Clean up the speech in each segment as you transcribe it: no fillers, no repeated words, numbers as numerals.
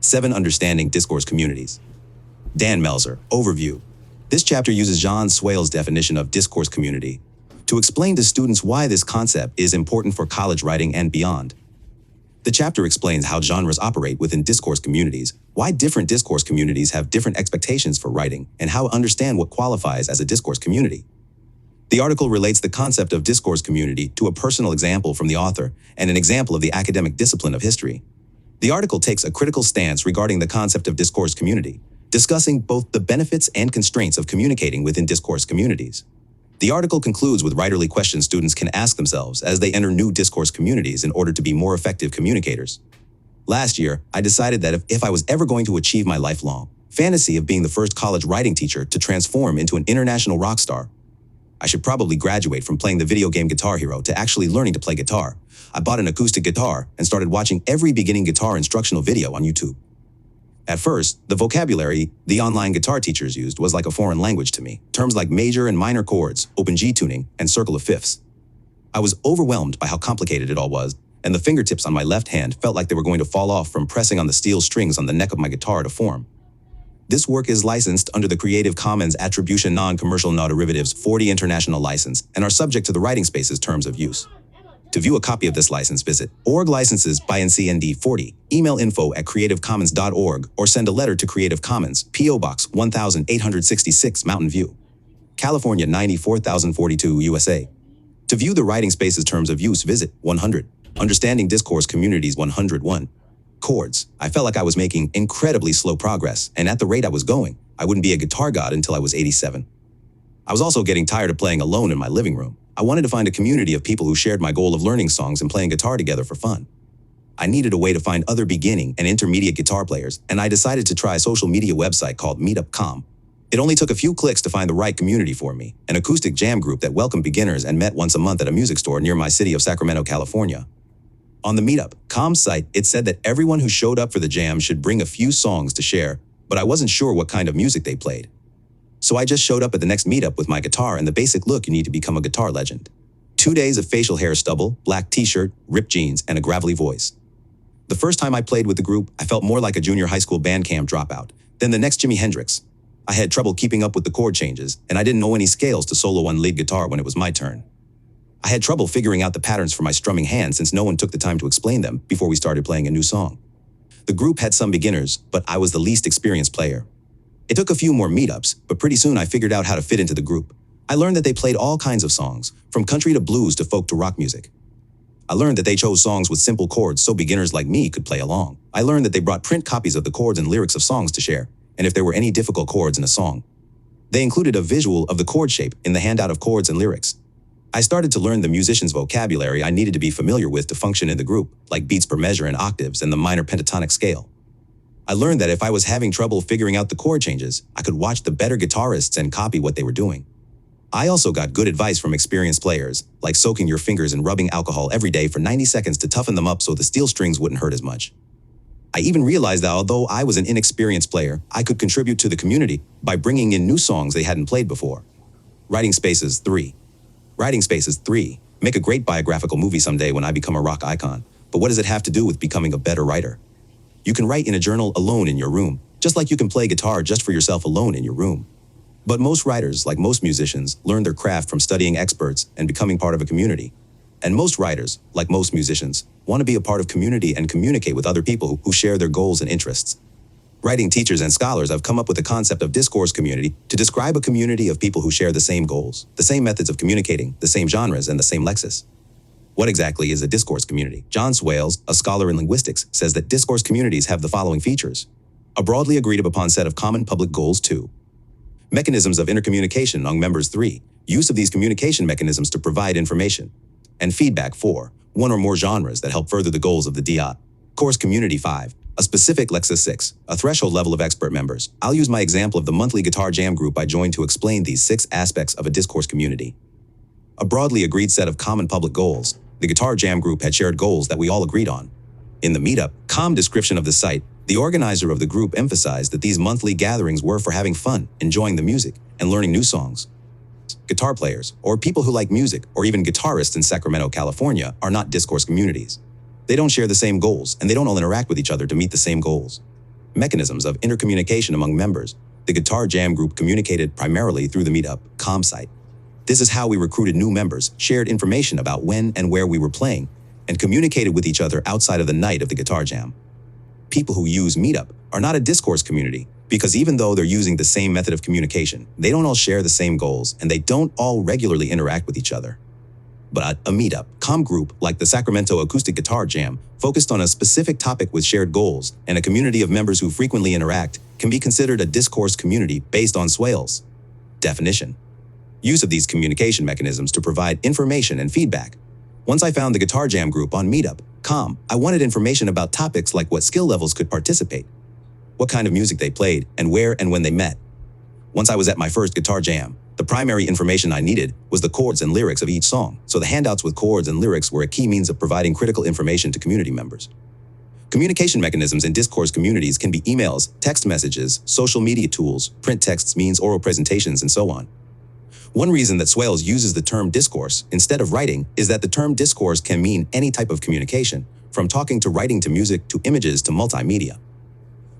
7 Understanding Discourse Communities. Dan Melzer, Overview. This chapter uses John Swale's definition of discourse community to explain to students why this concept is important for college writing and beyond. The chapter explains how genres operate within discourse communities, why different discourse communities have different expectations for writing, and how to understand what qualifies as a discourse community. The article relates the concept of discourse community to a personal example from the author and an example of the academic discipline of history. The article takes a critical stance regarding the concept of discourse community, discussing both the benefits and constraints of communicating within discourse communities. The article concludes with writerly questions students can ask themselves as they enter new discourse communities in order to be more effective communicators. Last year, I decided that if I was ever going to achieve my lifelong fantasy of being the first college writing teacher to transform into an international rock star, I should probably graduate from playing the video game Guitar Hero to actually learning to play guitar. I bought an acoustic guitar and started watching every beginning guitar instructional video on YouTube. At first, the vocabulary the online guitar teachers used was like a foreign language to me. Terms like major and minor chords, open G tuning, and circle of fifths. I was overwhelmed by how complicated it all was, and the fingertips on my left hand felt like they were going to fall off from pressing on the steel strings on the neck of my guitar to form. This work is licensed under the Creative Commons Attribution Non-Commercial No Derivatives 40 International License and are subject to the Writing Space's terms of use. To view a copy of this license, visit Org Licenses by NCND 40, email info@creativecommons.org, or send a letter to Creative Commons, P.O. Box 1866, Mountain View, California 94042, USA. To view the Writing Space's terms of use, visit 100. Understanding Discourse Communities 101. Chords. I felt like I was making incredibly slow progress, and at the rate I was going, I wouldn't be a guitar god until I was 87. I was also getting tired of playing alone in my living room. I wanted to find a community of people who shared my goal of learning songs and playing guitar together for fun. I needed a way to find other beginning and intermediate guitar players, and I decided to try a social media website called Meetup.com. It only took a few clicks to find the right community for me, an acoustic jam group that welcomed beginners and met once a month at a music store near my city of Sacramento, California. On the Meetup.com site, it said that everyone who showed up for the jam should bring a few songs to share, but I wasn't sure what kind of music they played. So I just showed up at the next meetup with my guitar and the basic look you need to become a guitar legend. 2 days of facial hair stubble, black t-shirt, ripped jeans, and a gravelly voice. The first time I played with the group, I felt more like a junior high school band camp dropout than the next Jimi Hendrix. I had trouble keeping up with the chord changes, and I didn't know any scales to solo on lead guitar when it was my turn. I had trouble figuring out the patterns for my strumming hand since no one took the time to explain them before we started playing a new song. The group had some beginners, but I was the least experienced player. It took a few more meetups, but pretty soon I figured out how to fit into the group. I learned that they played all kinds of songs, from country to blues to folk to rock music. I learned that they chose songs with simple chords so beginners like me could play along. I learned that they brought print copies of the chords and lyrics of songs to share, and if there were any difficult chords in a song, they included a visual of the chord shape in the handout of chords and lyrics. I started to learn the musician's vocabulary I needed to be familiar with to function in the group, like beats per measure and octaves and the minor pentatonic scale. I learned that if I was having trouble figuring out the chord changes, I could watch the better guitarists and copy what they were doing. I also got good advice from experienced players, like soaking your fingers in rubbing alcohol every day for 90 seconds to toughen them up so the steel strings wouldn't hurt as much. I even realized that although I was an inexperienced player, I could contribute to the community by bringing in new songs they hadn't played before. Writing Spaces 3. Writing Spaces 3. Make a great biographical movie someday when I become a rock icon, but what does it have to do with becoming a better writer? You can write in a journal alone in your room, just like you can play guitar just for yourself alone in your room. But most writers, like most musicians, learn their craft from studying experts and becoming part of a community. And most writers, like most musicians, want to be a part of community and communicate with other people who share their goals and interests. Writing teachers and scholars have come up with the concept of discourse community to describe a community of people who share the same goals, the same methods of communicating, the same genres, and the same lexis. What exactly is a discourse community? John Swales, a scholar in linguistics, says that discourse communities have the following features. A broadly agreed upon set of common public goals. 2. Mechanisms of intercommunication among members. 3. Use of these communication mechanisms to provide information. And feedback. 4. One or more genres that help further the goals of the discourse community. 5. A specific lexis. 6. A threshold level of expert members. I'll use my example of the monthly guitar jam group I joined to explain these 6 aspects of a discourse community. A broadly agreed set of common public goals. The guitar jam group had shared goals that we all agreed on. In the Meetup.com description of the site, the organizer of the group emphasized that these monthly gatherings were for having fun, enjoying the music, and learning new songs. Guitar players, or people who like music, or even guitarists in Sacramento, California, are not discourse communities. They don't share the same goals, and they don't all interact with each other to meet the same goals. Mechanisms of intercommunication among members. The Guitar Jam group communicated primarily through the meetup.com site. This is how we recruited new members, shared information about when and where we were playing, and communicated with each other outside of the night of the Guitar Jam. People who use Meetup are not a Discourse community, because even though they're using the same method of communication, they don't all share the same goals, and they don't all regularly interact with each other. But a meetup.com group, like the Sacramento Acoustic Guitar Jam, focused on a specific topic with shared goals, and a community of members who frequently interact, can be considered a Discourse community based on Swales' definition. Use of these communication mechanisms to provide information and feedback. Once I found the Guitar Jam group on meetup.com, I wanted information about topics like what skill levels could participate, what kind of music they played, and where and when they met. Once I was at my first Guitar Jam, the primary information I needed was the chords and lyrics of each song, so the handouts with chords and lyrics were a key means of providing critical information to community members. Communication mechanisms in Discourse communities can be emails, text messages, social media tools, print texts, means, oral presentations, and so on. One reason that Swales uses the term discourse instead of writing is that the term discourse can mean any type of communication, from talking to writing to music to images to multimedia.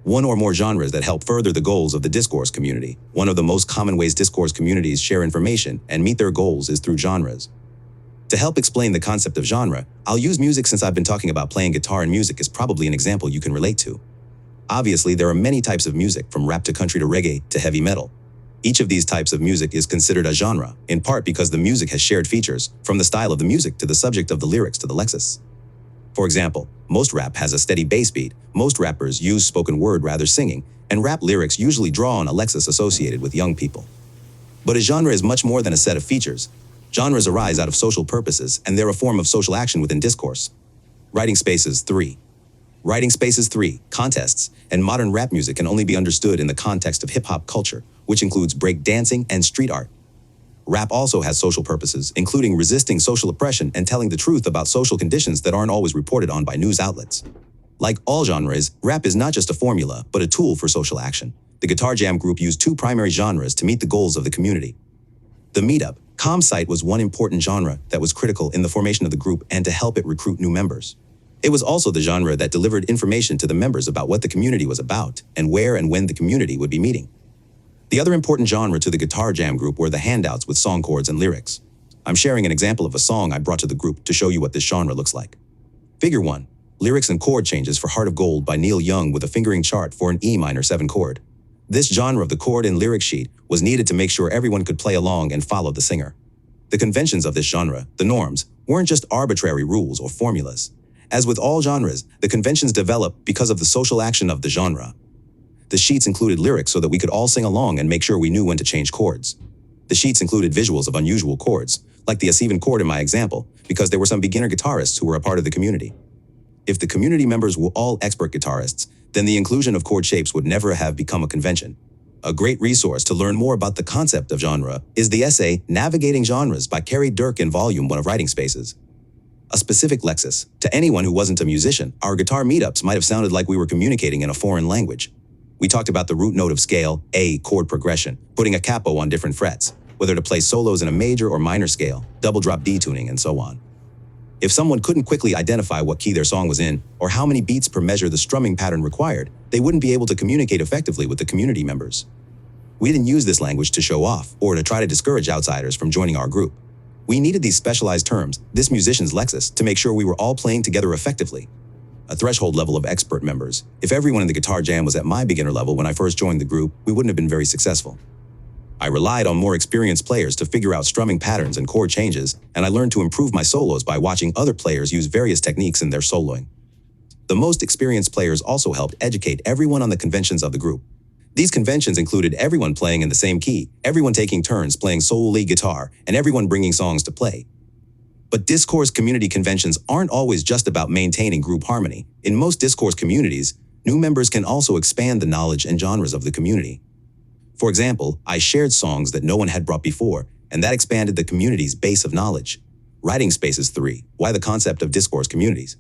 One or more genres that help further the goals of the Discourse community. One of the most common ways Discourse communities share information and meet their goals is through genres. To help explain the concept of genre, I'll use music since I've been talking about playing guitar, and music is probably an example you can relate to. Obviously, there are many types of music, from rap to country to reggae to heavy metal. Each of these types of music is considered a genre, in part because the music has shared features, from the style of the music to the subject of the lyrics to the lexis. For example, most rap has a steady bass beat, most rappers use spoken word rather singing, and rap lyrics usually draw on a lexis associated with young people. But a genre is much more than a set of features. Genres arise out of social purposes, and they're a form of social action within discourse. Writing spaces 3. Writing spaces 3, contests, and modern rap music can only be understood in the context of hip-hop culture, which includes break dancing and street art. Rap also has social purposes, including resisting social oppression and telling the truth about social conditions that aren't always reported on by news outlets. Like all genres, rap is not just a formula, but a tool for social action. The Guitar Jam group used two primary genres to meet the goals of the community. The meetup.com site was one important genre that was critical in the formation of the group and to help it recruit new members. It was also the genre that delivered information to the members about what the community was about and where and when the community would be meeting. The other important genre to the Guitar Jam group were the handouts with song chords and lyrics. I'm sharing an example of a song I brought to the group to show you what this genre looks like. Figure 1. Lyrics and chord changes for Heart of Gold by Neil Young with a fingering chart for an E minor 7 chord. This genre of the chord and lyric sheet was needed to make sure everyone could play along and follow the singer. The conventions of this genre, the norms, weren't just arbitrary rules or formulas. As with all genres, the conventions developed because of the social action of the genre. The sheets included lyrics so that we could all sing along and make sure we knew when to change chords. The sheets included visuals of unusual chords, like the A7 chord in my example, because there were some beginner guitarists who were a part of the community. If the community members were all expert guitarists, then the inclusion of chord shapes would never have become a convention. A great resource to learn more about the concept of genre is the essay Navigating Genres by Carrie Dirk in Volume 1 of Writing Spaces. A specific lexis. To anyone who wasn't a musician, our guitar meetups might have sounded like we were communicating in a foreign language. We talked about the root note of scale, A chord progression, putting a capo on different frets, whether to play solos in a major or minor scale, double drop D tuning, and so on. If someone couldn't quickly identify what key their song was in, or how many beats per measure the strumming pattern required, they wouldn't be able to communicate effectively with the community members. We didn't use this language to show off, or to try to discourage outsiders from joining our group. We needed these specialized terms, this musician's lexis, to make sure we were all playing together effectively. A threshold level of expert members. If everyone in the Guitar Jam was at my beginner level when I first joined the group, we wouldn't have been very successful. I relied on more experienced players to figure out strumming patterns and chord changes, and I learned to improve my solos by watching other players use various techniques in their soloing. The most experienced players also helped educate everyone on the conventions of the group. These conventions included everyone playing in the same key, everyone taking turns playing solo lead guitar, and everyone bringing songs to play. But Discourse community conventions aren't always just about maintaining group harmony. In most Discourse communities, new members can also expand the knowledge and genres of the community. For example, I shared songs that no one had brought before, and that expanded the community's base of knowledge. Writing Spaces 3. Why the concept of Discourse communities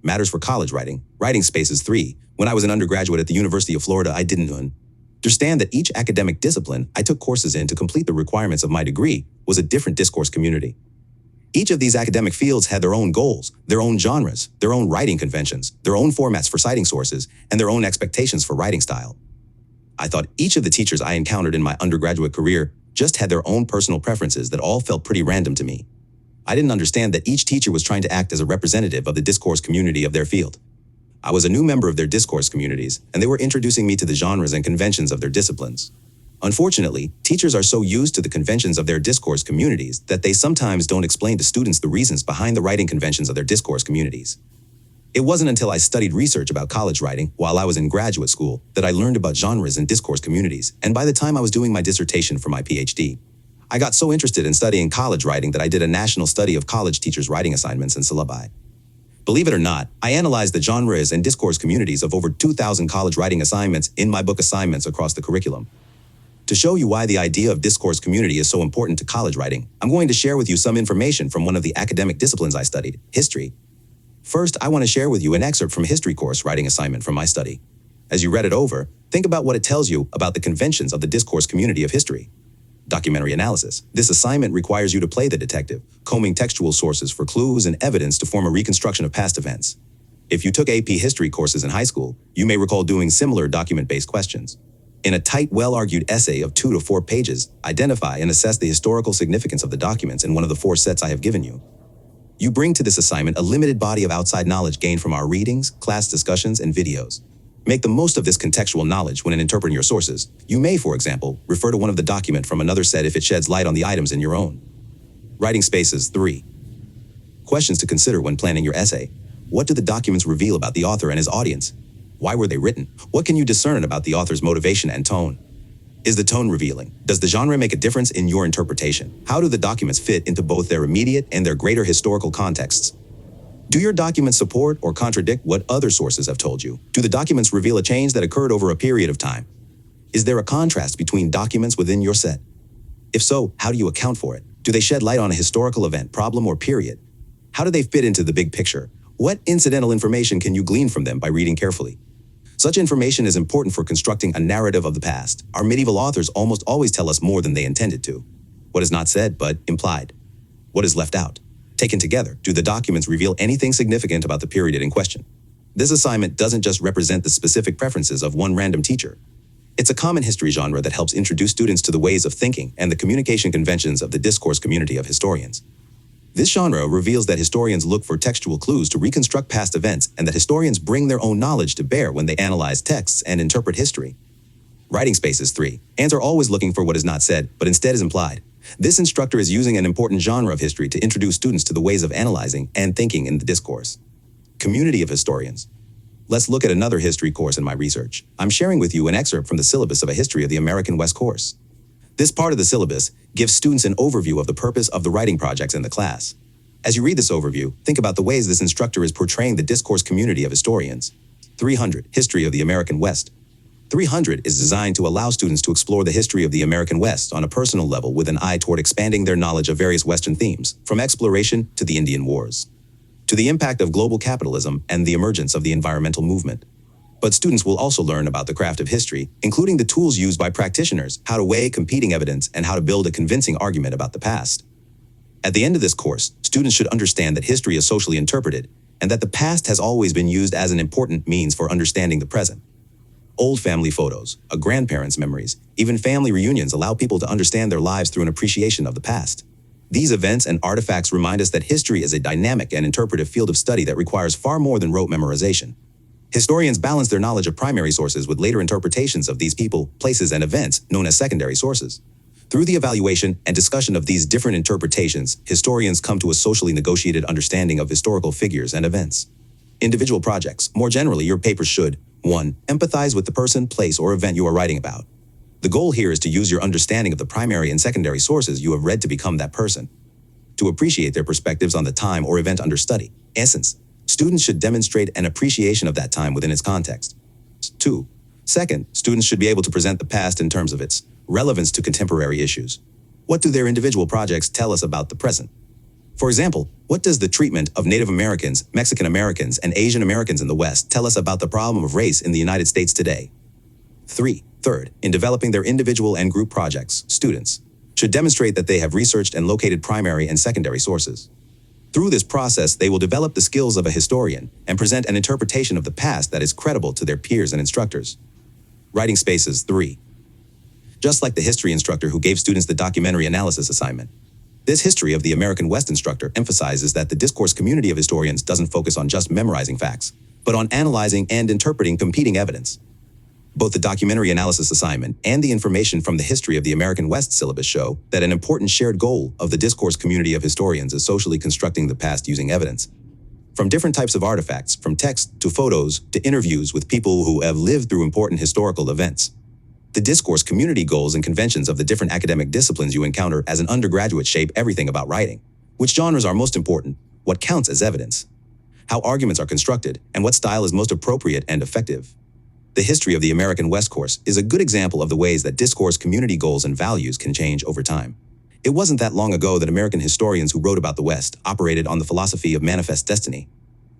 matters for college writing. Writing Spaces 3. When I was an undergraduate at the University of Florida, I didn't understand that each academic discipline I took courses in to complete the requirements of my degree was a different Discourse community. Each of these academic fields had their own goals, their own genres, their own writing conventions, their own formats for citing sources, and their own expectations for writing style. I thought each of the teachers I encountered in my undergraduate career just had their own personal preferences that all felt pretty random to me. I didn't understand that each teacher was trying to act as a representative of the discourse community of their field. I was a new member of their discourse communities, and they were introducing me to the genres and conventions of their disciplines. Unfortunately, teachers are so used to the conventions of their discourse communities that they sometimes don't explain to students the reasons behind the writing conventions of their discourse communities. It wasn't until I studied research about college writing while I was in graduate school that I learned about genres and discourse communities, and by the time I was doing my dissertation for my PhD, I got so interested in studying college writing that I did a national study of college teachers' writing assignments and syllabi. Believe it or not, I analyzed the genres and discourse communities of over 2,000 college writing assignments in my book Assignments Across the Curriculum. To show you why the idea of discourse community is so important to college writing, I'm going to share with you some information from one of the academic disciplines I studied, history. First, I want to share with you an excerpt from a history course writing assignment from my study. As you read it over, think about what it tells you about the conventions of the discourse community of history. Documentary analysis. This assignment requires you to play the detective, combing textual sources for clues and evidence to form a reconstruction of past events. If you took AP history courses in high school, you may recall doing similar document-based questions. In a tight, well-argued essay of 2 to 4 pages, identify and assess the historical significance of the documents in one of the 4 sets I have given you. You bring to this assignment a limited body of outside knowledge gained from our readings, class discussions, and videos. Make the most of this contextual knowledge when interpreting your sources. You may, for example, refer to one of the document from another set if it sheds light on the items in your own. Writing spaces 3. Questions to consider when planning your essay. What do the documents reveal about the author and his audience? Why were they written? What can you discern about the author's motivation and tone? Is the tone revealing? Does the genre make a difference in your interpretation? How do the documents fit into both their immediate and their greater historical contexts? Do your documents support or contradict what other sources have told you? Do the documents reveal a change that occurred over a period of time? Is there a contrast between documents within your set? If so, how do you account for it? Do they shed light on a historical event, problem, or period? How do they fit into the big picture? What incidental information can you glean from them by reading carefully? Such information is important for constructing a narrative of the past. Our medieval authors almost always tell us more than they intended to. What is not said, but implied? What is left out? Taken together, do the documents reveal anything significant about the period in question? This assignment doesn't just represent the specific preferences of one random teacher. It's a common history genre that helps introduce students to the ways of thinking and the communication conventions of the discourse community of historians. This genre reveals that historians look for textual clues to reconstruct past events and that historians bring their own knowledge to bear when they analyze texts and interpret history. Writing spaces 3. Ants are always looking for what is not said, but instead is implied. This instructor is using an important genre of history to introduce students to the ways of analyzing and thinking in the discourse. Community of historians. Let's look at another history course in my research. I'm sharing with you an excerpt from the syllabus of a History of the American West course. This part of the syllabus gives students an overview of the purpose of the writing projects in the class. As you read this overview, think about the ways this instructor is portraying the discourse community of historians. 300. History of the American West. 300 is designed to allow students to explore the history of the American West on a personal level with an eye toward expanding their knowledge of various Western themes, from exploration to the Indian Wars, to the impact of global capitalism and the emergence of the environmental movement. But students will also learn about the craft of history, including the tools used by practitioners, how to weigh competing evidence, and how to build a convincing argument about the past. At the end of this course, students should understand that history is socially interpreted, and that the past has always been used as an important means for understanding the present. Old family photos, a grandparent's memories, even family reunions allow people to understand their lives through an appreciation of the past. These events and artifacts remind us that history is a dynamic and interpretive field of study that requires far more than rote memorization. Historians balance their knowledge of primary sources with later interpretations of these people, places, and events, known as secondary sources. Through the evaluation and discussion of these different interpretations, historians come to a socially negotiated understanding of historical figures and events. Individual projects. More generally, your papers should 1. Empathize with the person, place, or event you are writing about. The goal here is to use your understanding of the primary and secondary sources you have read to become that person. To appreciate their perspectives on the time or event under study. Essence. Students should demonstrate an appreciation of that time within its context. 2. Second, students should be able to present the past in terms of its relevance to contemporary issues. What do their individual projects tell us about the present? For example, what does the treatment of Native Americans, Mexican Americans, and Asian Americans in the West tell us about the problem of race in the United States today? 3. Third, in developing their individual and group projects, students should demonstrate that they have researched and located primary and secondary sources. Through this process, they will develop the skills of a historian and present an interpretation of the past that is credible to their peers and instructors. Writing spaces 3. Just like the history instructor who gave students the documentary analysis assignment, this History of the American West instructor emphasizes that the discourse community of historians doesn't focus on just memorizing facts, but on analyzing and interpreting competing evidence. Both the documentary analysis assignment and the information from the History of the American West syllabus show that an important shared goal of the discourse community of historians is socially constructing the past using evidence. From different types of artifacts, from text to photos to interviews with people who have lived through important historical events. The discourse community goals and conventions of the different academic disciplines you encounter as an undergraduate shape everything about writing. Which genres are most important, what counts as evidence, how arguments are constructed, and what style is most appropriate and effective. The History of the American West course is a good example of the ways that discourse community goals and values can change over time. It wasn't that long ago that American historians who wrote about the West operated on the philosophy of manifest destiny.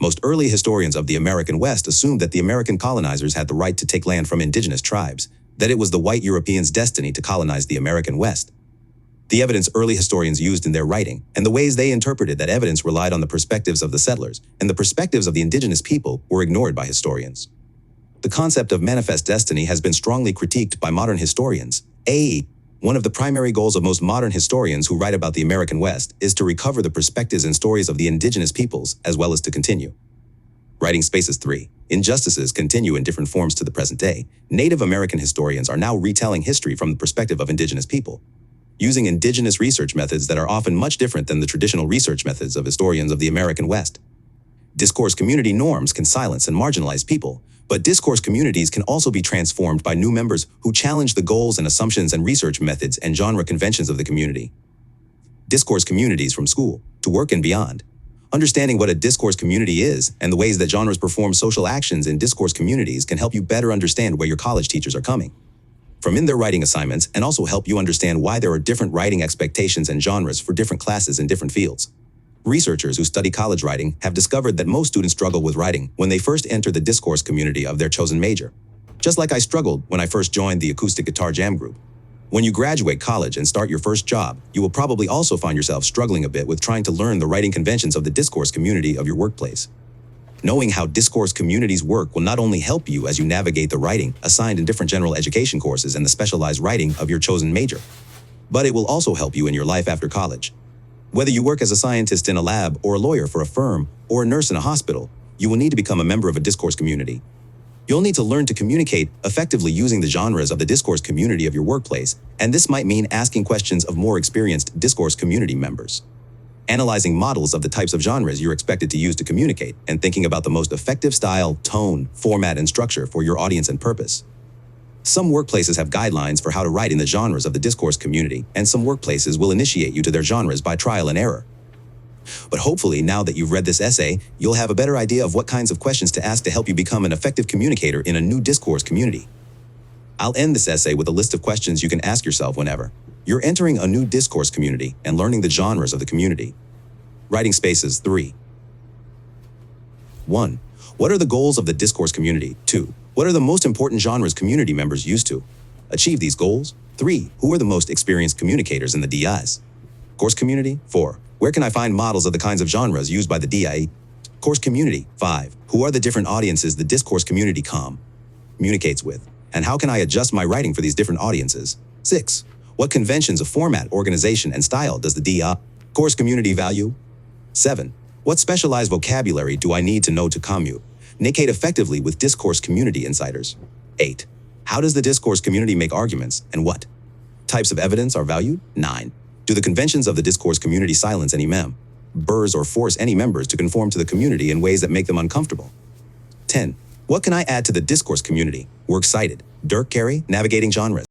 Most early historians of the American West assumed that the American colonizers had the right to take land from indigenous tribes, that it was the white Europeans' destiny to colonize the American West. The evidence early historians used in their writing, and the ways they interpreted that evidence relied on the perspectives of the settlers, and the perspectives of the indigenous people were ignored by historians. The concept of manifest destiny has been strongly critiqued by modern historians. One of the primary goals of most modern historians who write about the American West is to recover the perspectives and stories of the indigenous peoples, as well as to continue. Writing spaces 3. Injustices continue in different forms to the present day. Native American historians are now retelling history from the perspective of indigenous people, using indigenous research methods that are often much different than the traditional research methods of historians of the American West. Discourse community norms can silence and marginalize people, but discourse communities can also be transformed by new members who challenge the goals and assumptions and research methods and genre conventions of the community. Discourse communities from school to work and beyond. Understanding what a discourse community is and the ways that genres perform social actions in discourse communities can help you better understand where your college teachers are coming from in their writing assignments, and also help you understand why there are different writing expectations and genres for different classes in different fields. Researchers who study college writing have discovered that most students struggle with writing when they first enter the discourse community of their chosen major. Just like I struggled when I first joined the acoustic guitar jam group. When you graduate college and start your first job, you will probably also find yourself struggling a bit with trying to learn the writing conventions of the discourse community of your workplace. Knowing how discourse communities work will not only help you as you navigate the writing assigned in different general education courses and the specialized writing of your chosen major, but it will also help you in your life after college. Whether you work as a scientist in a lab or a lawyer for a firm or a nurse in a hospital, you will need to become a member of a discourse community. You'll need to learn to communicate effectively using the genres of the discourse community of your workplace, and this might mean asking questions of more experienced discourse community members, analyzing models of the types of genres you're expected to use to communicate, and thinking about the most effective style, tone, format, and structure for your audience and purpose. Some workplaces have guidelines for how to write in the genres of the discourse community, and some workplaces will initiate you to their genres by trial and error. But hopefully, now that you've read this essay, you'll have a better idea of what kinds of questions to ask to help you become an effective communicator in a new discourse community. I'll end this essay with a list of questions you can ask yourself whenever you're entering a new discourse community and learning the genres of the community. Writing spaces 3. 1. What are the goals of the discourse community? 2. What are the most important genres community members use to achieve these goals? 3. Who are the most experienced communicators in the DI's course community? 4. Where can I find models of the kinds of genres used by the DI course community? 5. Who are the different audiences the discourse community communicates with? And how can I adjust my writing for these different audiences? 6. What conventions of format, organization, and style does the DI course community value? 7. What specialized vocabulary do I need to know to communicate effectively with discourse community insiders? 8. How does the discourse community make arguments, and what types of evidence are valued? 9. Do the conventions of the discourse community silence any members or force any members to conform to the community in ways that make them uncomfortable? 10. What can I add to the discourse community? Works cited. Dirk Carey, Navigating Genres.